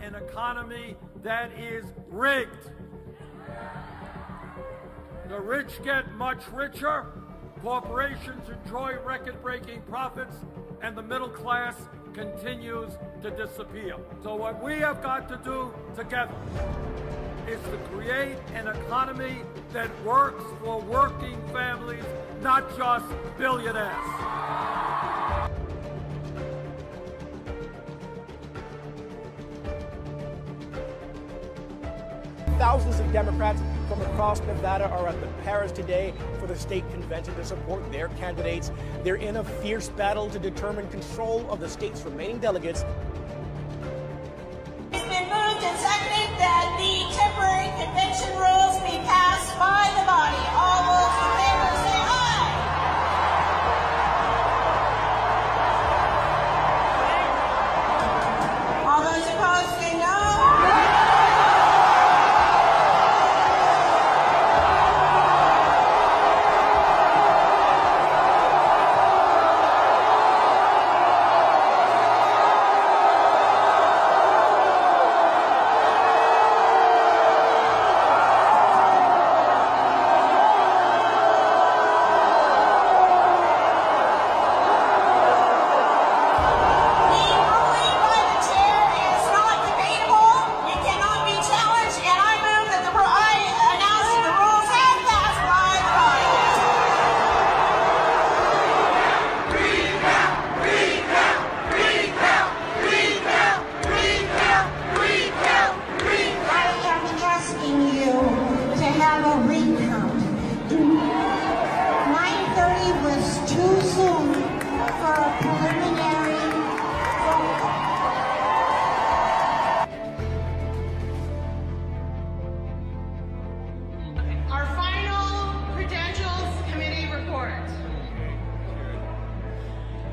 an economy that is rigged. The rich get much richer, corporations enjoy record-breaking profits, and the middle class continues to disappear. So what we have got to do together is to create an economy that works for working families, not just billionaires. Thousands of Democrats from across Nevada are at the Paris today for the state convention to support their candidates. They're in a fierce battle to determine control of the state's remaining delegates. It's been moved and seconded that the temporary convention rules be passed by the body. All those in favor say aye. All those opposed say no. Our final Credentials Committee report.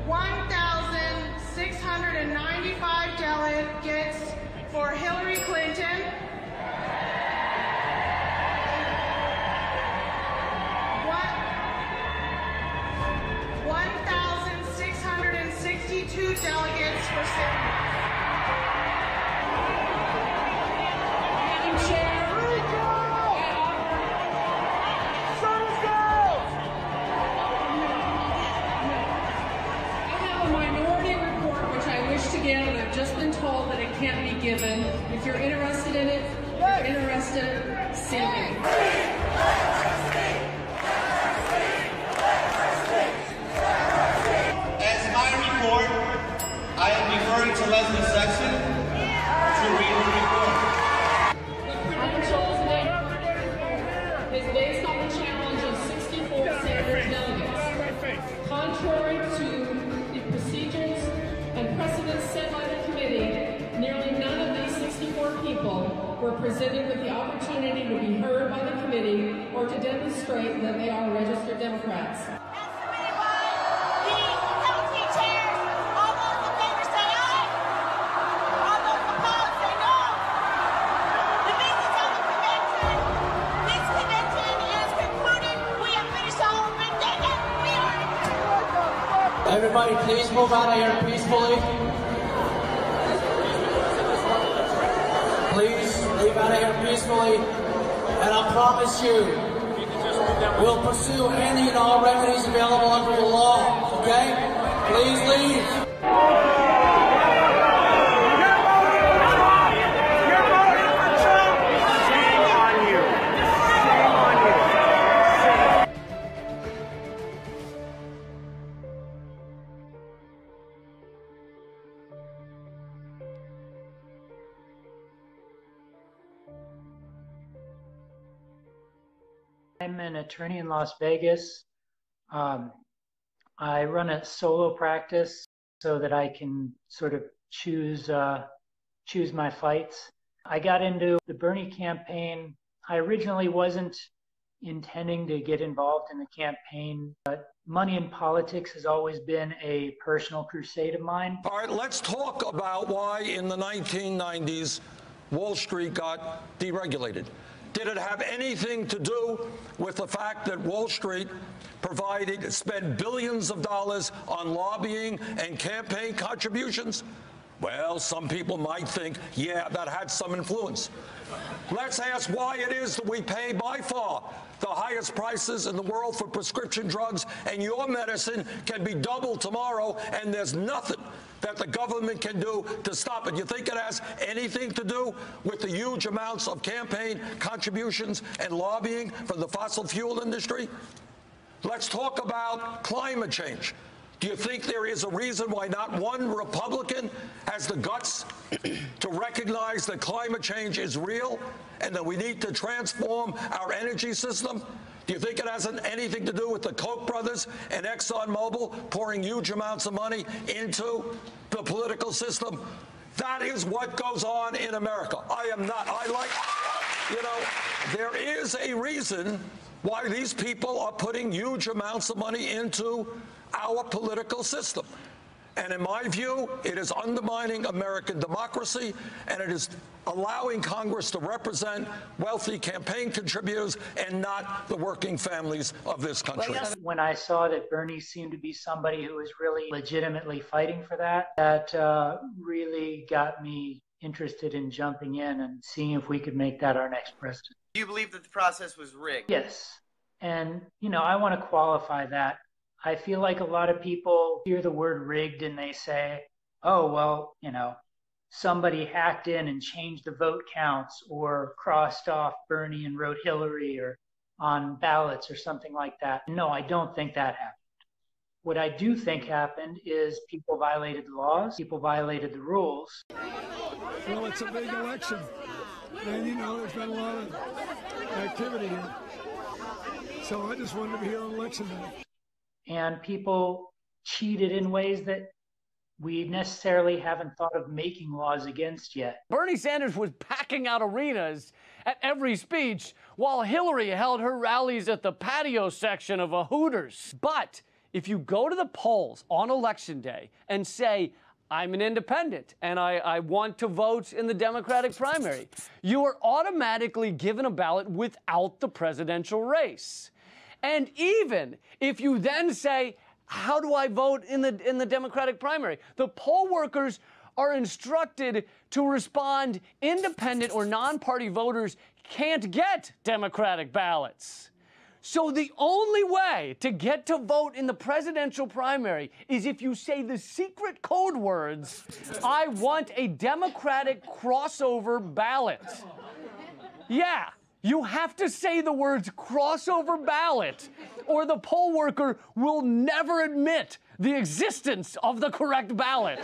1,695 delegates for Hillary Clinton. 1,662 delegates for Sarah. Madam Chair. And I've just been told that it can't be given. If you're interested in it, send me. As my report, I am deferring to Leslie Sexton to read the report. The Credentials is based on the challenge of 64 Sanders delegates. Contrary to the procedures and precedents set by the committee, nearly none of these 64 people were presented with the opportunity to be heard by the committee or to demonstrate that they are registered Democrats. As submitted by the county chairs, all those in favor say aye. All those opposed say no. The business of the convention. This convention is concluded. We have finished our vendetta. We are. Everybody, please move out of here peacefully. Please leave out of here peacefully. And I promise you, we'll pursue any and all remedies available under the law. Okay? Please leave. I'm an attorney in Las Vegas. I run a solo practice so that I can sort of choose my fights. I got into the Bernie campaign. I originally wasn't intending to get involved in the campaign, but money in politics has always been a personal crusade of mine. All right, let's talk about why in the 1990s Wall Street got deregulated. Did it have anything to do with the fact that Wall Street spent billions of dollars on lobbying and campaign contributions? Well, some people might think, yeah, that had some influence. Let's ask why it is that we pay by far the highest prices in the world for prescription drugs, and your medicine can be doubled tomorrow, and there's nothing that the government can do to stop it. You think it has anything to do with the huge amounts of campaign contributions and lobbying from the fossil fuel industry? Let's talk about climate change. Do you think there is a reason why not one Republican has the guts to recognize that climate change is real and that we need to transform our energy system? Do you think it has anything to do with the Koch brothers and ExxonMobil pouring huge amounts of money into the political system? That is what goes on in America. There is a reason why these people are putting huge amounts of money into our political system. And in my view, it is undermining American democracy, and it is allowing Congress to represent wealthy campaign contributors and not the working families of this country. When I saw that Bernie seemed to be somebody who was really legitimately fighting for that really got me interested in jumping in and seeing if we could make that our next president. Do you believe that the process was rigged? Yes. And, I want to qualify that. I feel like a lot of people hear the word rigged and they say, oh, well, somebody hacked in and changed the vote counts or crossed off Bernie and wrote Hillary or on ballots or something like that. No, I don't think that happened. What I do think happened is people violated the laws, people violated the rules. Well, it's a big election. And, there's been a lot of activity here. So I just wanted to be here on election day. And people cheated in ways that we necessarily haven't thought of making laws against yet. Bernie Sanders was packing out arenas at every speech, while Hillary held her rallies at the patio section of a Hooters. But if you go to the polls on Election Day and say, I'm an independent and I want to vote in the Democratic primary, you are automatically given a ballot without the presidential race. And even if you then say, how do I vote in the Democratic primary? The poll workers are instructed to respond, independent or non-party voters can't get Democratic ballots. So the only way to get to vote in the presidential primary is if you say the secret code words, I want a Democratic crossover ballot. Yeah. You have to say the words crossover ballot, or the poll worker will never admit the existence of the correct ballot.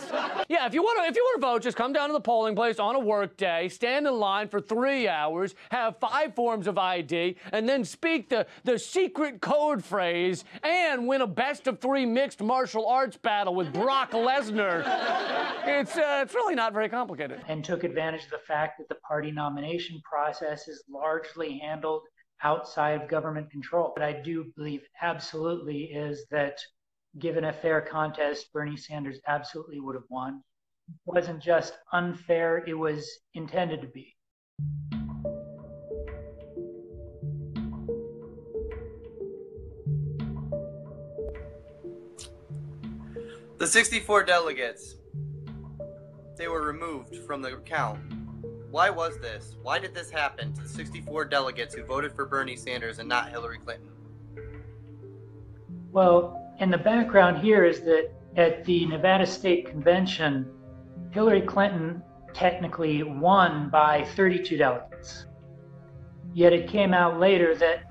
Yeah, if you want to vote, just come down to the polling place on a work day, stand in line for 3 hours, have 5 forms of ID, and then speak the secret code phrase and win a best-of-3 mixed martial arts battle with Brock Lesnar. It's really not very complicated. And took advantage of the fact that the party nomination process is largely handled outside of government control. What I do believe absolutely is that given a fair contest, Bernie Sanders absolutely would have won. It wasn't just unfair, it was intended to be. The 64 delegates, they were removed from the count. Why was this? Why did this happen to the 64 delegates who voted for Bernie Sanders and not Hillary Clinton? Well, and the background here is that at the Nevada State Convention, Hillary Clinton technically won by 32 delegates. Yet it came out later that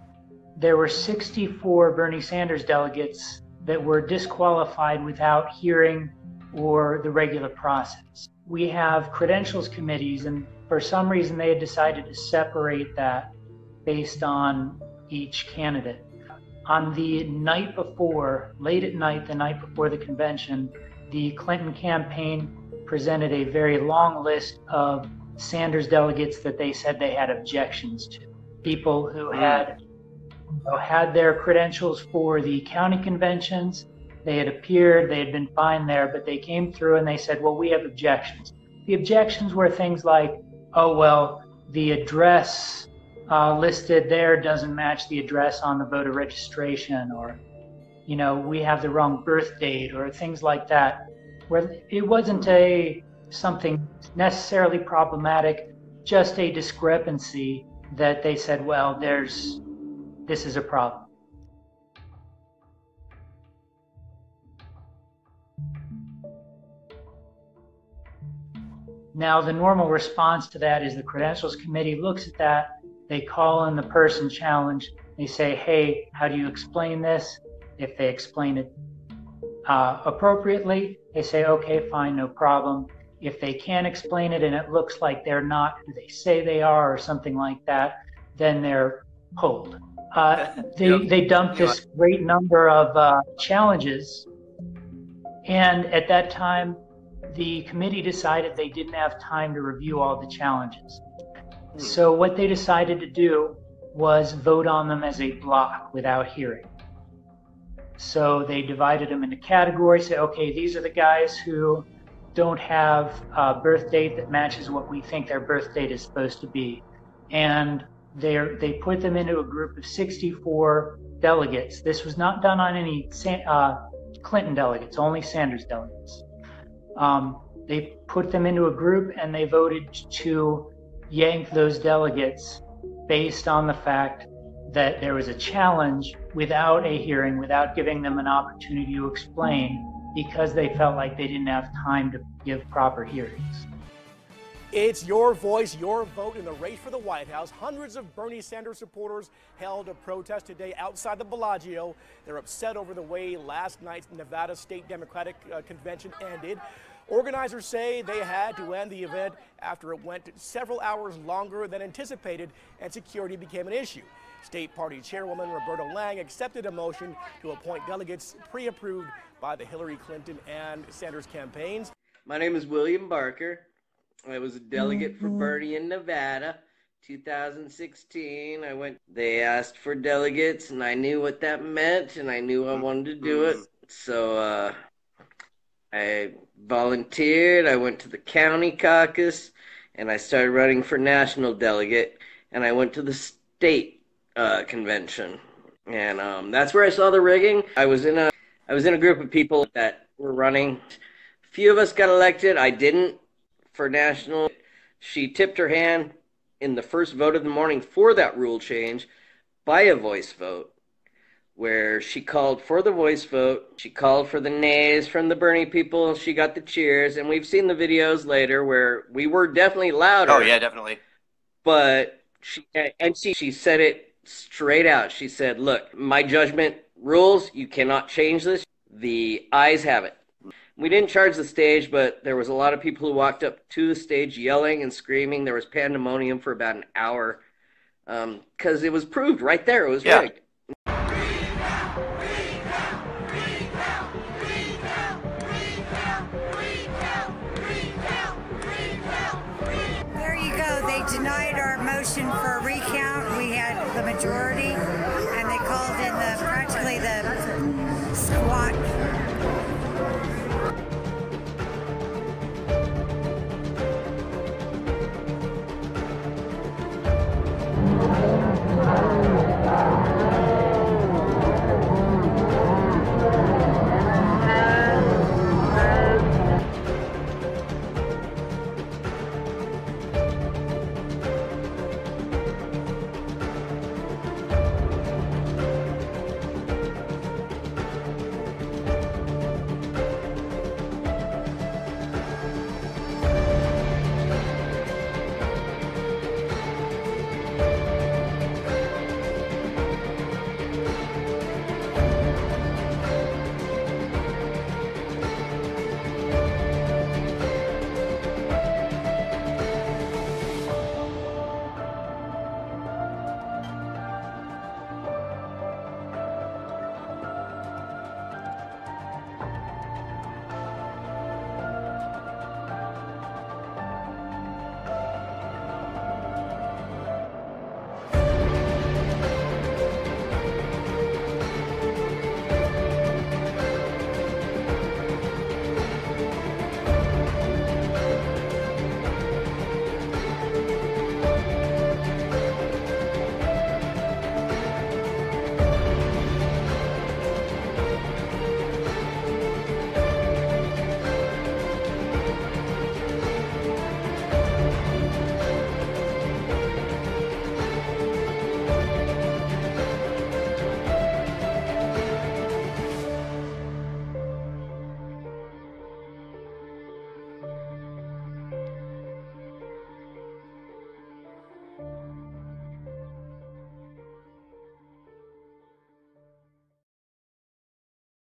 there were 64 Bernie Sanders delegates that were disqualified without hearing or the regular process. We have credentials committees, and for some reason they had decided to separate that based on each candidate. On the night before, late at night, the night before the convention, the Clinton campaign presented a very long list of Sanders delegates that they said they had objections to. People who had their credentials for the county conventions, they had appeared, they had been fine there, but they came through and they said, well, we have objections. The objections were things like, oh, well, the address listed there doesn't match the address on the voter registration, or, we have the wrong birth date, or things like that, where it wasn't a something necessarily problematic, just a discrepancy that they said, well, this is a problem. Now, the normal response to that is the Credentials Committee looks at that, they call in the person challenged, they say, hey, how do you explain this? If they explain it appropriately, they say, okay, fine, no problem. If they can't explain it and it looks like they're not who they say they are or something like that, then they're pulled. They dumped this great number of challenges, and at that time, the committee decided they didn't have time to review all the challenges. So what they decided to do was vote on them as a block without hearing. So they divided them into categories, say, okay, these are the guys who don't have a birth date that matches what we think their birth date is supposed to be. And they put them into a group of 64 delegates. This was not done on any Clinton delegates, only Sanders delegates. They put them into a group and they voted to yank those delegates based on the fact that there was a challenge without a hearing, without giving them an opportunity to explain, because they felt like they didn't have time to give proper hearings. It's your voice, your vote in the race for the White House. Hundreds of Bernie Sanders supporters held a protest today outside the Bellagio. They're upset over the way last night's Nevada State Democratic Convention ended. Organizers say they had to end the event after it went several hours longer than anticipated and security became an issue. State Party Chairwoman Roberta Lang accepted a motion to appoint delegates pre-approved by the Hillary Clinton and Sanders campaigns. My name is William Barker. I was a delegate for Bernie in Nevada, 2016. They asked for delegates, and I knew what that meant, and I knew I wanted to do it. So I volunteered. I went to the county caucus, and I started running for national delegate, and I went to the state convention, and that's where I saw the rigging. I was in a group of people that were running. A few of us got elected. I didn't. For national, she tipped her hand in the first vote of the morning for that rule change by a voice vote, where she called for the voice vote. She called for the nays from the Bernie people. She got the cheers, and we've seen the videos later where we were definitely louder. Oh yeah, definitely. But she said it straight out. She said, "Look, my judgment rules. You cannot change this. The ayes have it." We didn't charge the stage, but there was a lot of people who walked up to the stage yelling and screaming. There was pandemonium for about an hour because it was proved right there. It was rigged. There you go. They denied our motion for a recount. We had the majority, and they called in practically the squat